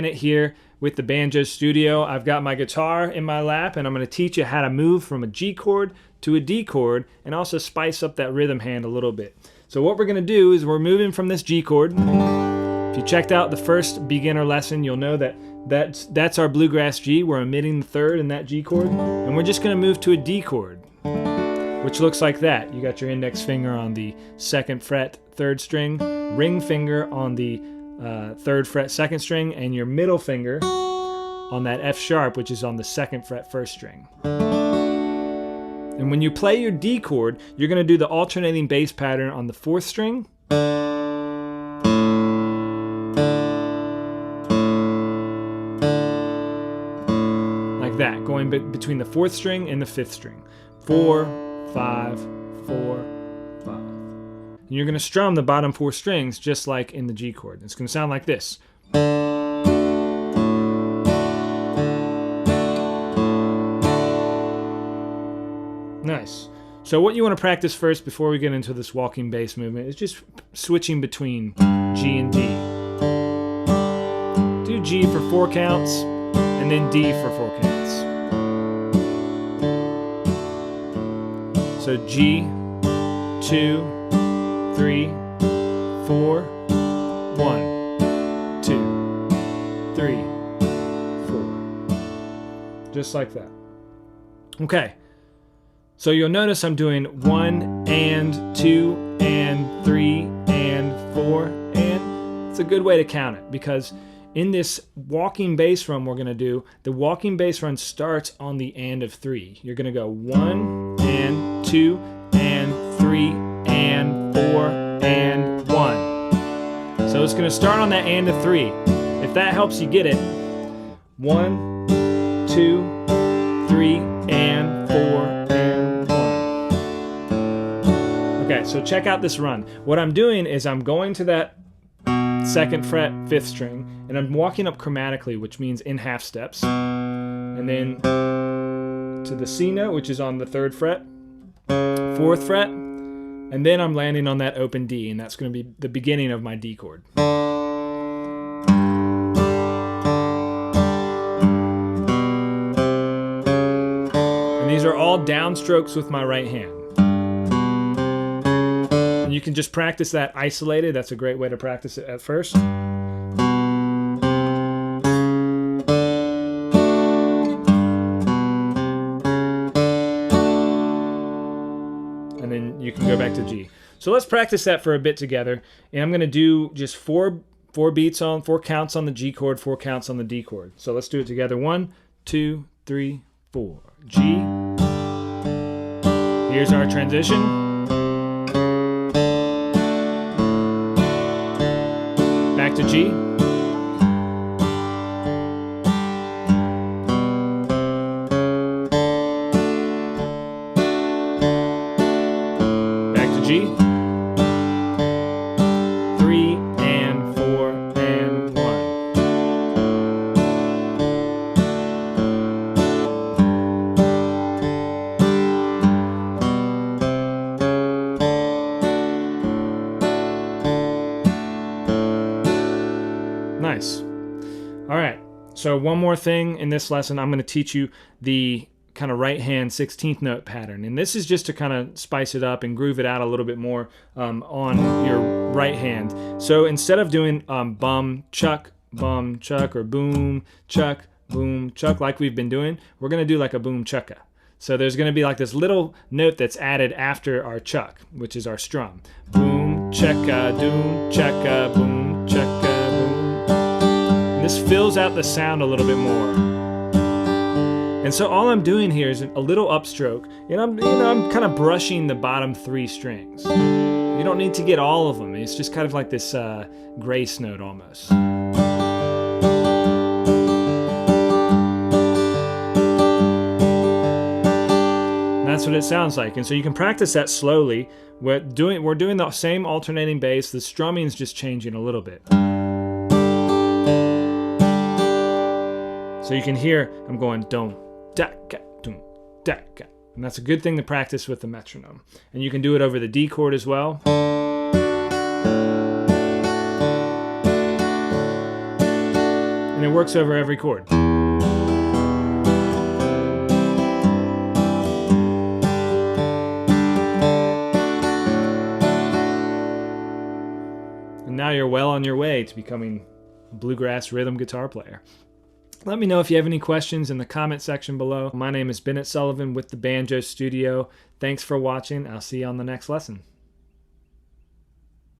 Bennett here with the Banjo Studio. I've got my guitar in my lap, and I'm going to teach you how to move from a G chord to a D chord and also spice up that rhythm hand a little bit. So what we're going to do is we're moving from this G chord. If you checked out the first beginner lesson, you'll know that that's our Bluegrass G. We're omitting the third in that G chord, and we're just going to move to a D chord, which looks like that. You got your index finger on the 2nd fret 3rd string, ring finger on the 3rd fret 2nd string, and your middle finger on that F sharp, which is on the 2nd fret 1st string. And when you play your D chord, you're going to do the alternating bass pattern on the 4th string, like that, going between the 4th string and the 5th string. 4, 5, 4, 5. And you're going to strum the bottom 4 strings just like in the G chord. It's going to sound like this. Nice. So what you want to practice first before we get into this walking bass movement is just switching between G and D. Do G for 4 counts and then D for 4 counts. So G, 2, 3, 4, 1, 2, 3, 4. Just like that. Okay. So you'll notice I'm doing 1 and 2 and 3 and 4, and it's a good way to count it because in this walking bass run we're going to do, the walking bass run starts on the and of 3. You're going to go 1 and 2 and 3 and 4 and 1. So it's going to start on that and of 3. If that helps you get it, 1, 2, 3 and 4 and 1. Okay, so check out this run. What I'm doing is I'm going to that 2nd fret 5th string, and I'm walking up chromatically, which means in half steps, and then to the C note, which is on the 3rd fret, 4th fret, and then I'm landing on that open D, and that's going to be the beginning of my D chord. And these are all downstrokes with my right hand. And you can just practice that isolated. That's a great way to practice it at first. And then you can go back to G. So let's practice that for a bit together. And I'm going to do just 4 counts on the G chord, 4 counts on the D chord. So let's do it together. 1, 2, 3, 4. G. Here's our transition. Back to G. Back to G. 3 and 4 and 1. Nice. All right. So one more thing in this lesson, I'm going to teach you the kind of right hand 16th note pattern. And this is just to kind of spice it up and groove it out a little bit more on your right hand. So instead of doing bum, chuck, or boom, chuck, like we've been doing, we're going to do like a boom, chucka. So there's going to be like this little note that's added after our chuck, which is our strum. Boom, checka, doom, checka, boom, checka, boom. And this fills out the sound a little bit more. And so all I'm doing here is a little upstroke, and I'm kind of brushing the bottom 3 strings. You don't need to get all of them. It's just kind of like this grace note almost. And that's what it sounds like. And so you can practice that slowly. We're doing the same alternating bass. The strumming is just changing a little bit. So you can hear I'm going dum, da-ka, dum, da-ka. And that's a good thing to practice with the metronome. And you can do it over the D chord as well. And then it works over every chord. And now you're well on your way to becoming a bluegrass rhythm guitar player. Let me know if you have any questions in the comment section below. My name is Bennett Sullivan with the Banjo Studio. Thanks for watching. I'll see you on the next lesson.